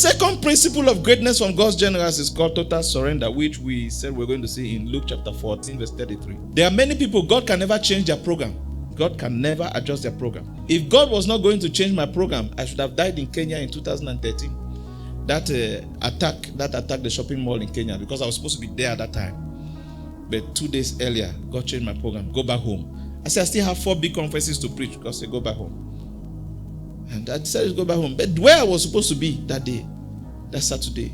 second principle of greatness from God's generals is called total surrender, which we said we're going to see in Luke chapter 14, verse 33. There are many people, God can never change their program. God can never adjust their program. If God was not going to change my program, I should have died in Kenya in 2013. That attacked the shopping mall in Kenya, because I was supposed to be there at that time. But 2 days earlier, God changed my program. Go back home. I said, I still have 4 big conferences to preach. God said, go back home. And I decided to go back home. But where I was supposed to be that day, that Saturday,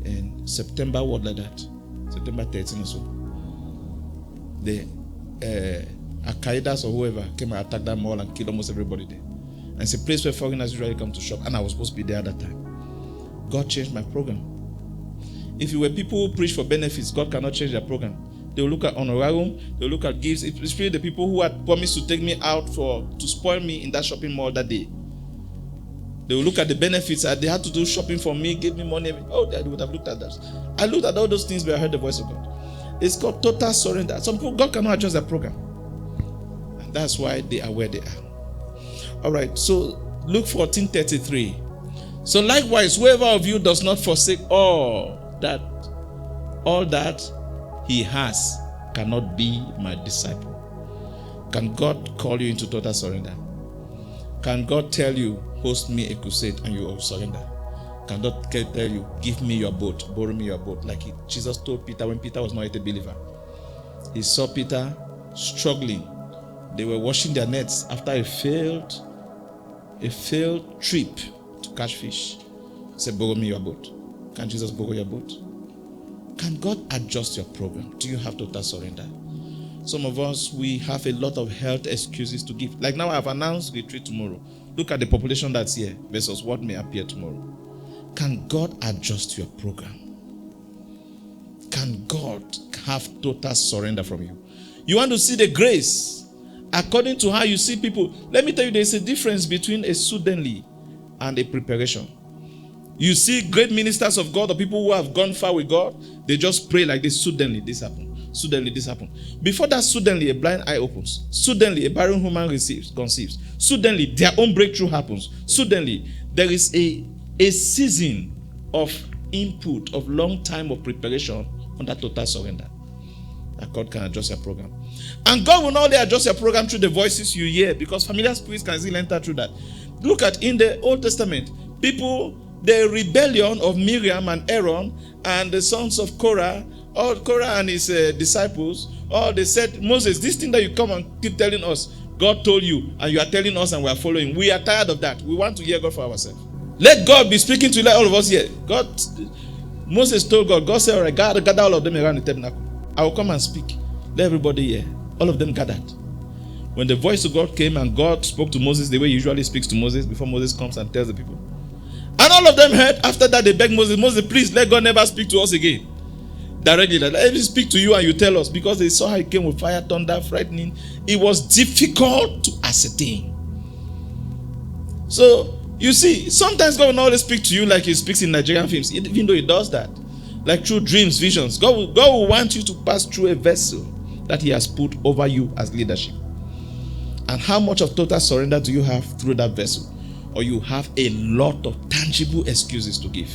in September, what like that? September 13 or so. The Al-Qaeda or whoever came and attacked that mall and killed almost everybody there. And it's a place where foreigners usually come to shop. And I was supposed to be there at that time. God changed my program. If you were people who preach for benefits, God cannot change their program. They will look at honorarium, they will look at gifts. It's really the people who had promised to take me out to spoil me in that shopping mall that day. They will look at the benefits. They had to do shopping for me, give me money. Oh, they would have looked at that. I looked at all those things, but I heard the voice of God. It's called total surrender. Some people, God cannot adjust their program. And that's why they are where they are. All right, so Luke 14:33. So likewise, whoever of you does not forsake all that he has cannot be my disciple. Can God call you into total surrender? Can God tell you, host me a crusade, and you will surrender? Can God tell you, give me your boat, borrow me your boat, like Jesus told Peter when Peter was not yet a believer? He saw Peter struggling. They were washing their nets after a failed trip to catch fish. He said, borrow me your boat. Can Jesus borrow your boat? Can God adjust your program? Do you have total surrender? Some of us, we have a lot of health excuses to give. Like now I've announced retreat tomorrow. Look at the population that's here versus what may appear tomorrow. Can God adjust your program? Can God have total surrender from you? You want to see the grace according to how you see people. Let me tell you, there's a difference between a suddenly and a preparation. You see great ministers of God or people who have gone far with God, they just pray like this, suddenly this happened. Suddenly this happened. Before that, suddenly a blind eye opens. Suddenly a barren woman conceives. Suddenly their own breakthrough happens. Suddenly there is a season of input, of long time of preparation under total surrender. That God can adjust your program. And God will not only adjust your program through the voices you hear, because familiar spirits can still enter through that. Look at in the Old Testament, people, the rebellion of Miriam and Aaron and the sons of Korah, or Korah and his disciples, or they said, Moses, this thing that you come and keep telling us, God told you, and you are telling us and we are following. We are tired of that. We want to hear God for ourselves. Let God be speaking to all of us here. Moses told God, God said, all right, gather all of them around the tabernacle. I will come and speak. Let everybody hear. All of them gathered. When the voice of God came and God spoke to Moses the way he usually speaks to Moses before Moses comes and tells the people. And all of them heard. After that, they begged Moses, please let God never speak to us again. Directly, let him speak to you and you tell us. Because they saw how he came with fire, thunder, frightening. It was difficult to ascertain. So, you see, sometimes God will not always speak to you like he speaks in Nigerian films, even though he does that. Like through dreams, visions. God will want you to pass through a vessel that he has put over you as leadership. And how much of total surrender do you have through that vessel? Or you have a lot of tangible excuses to give?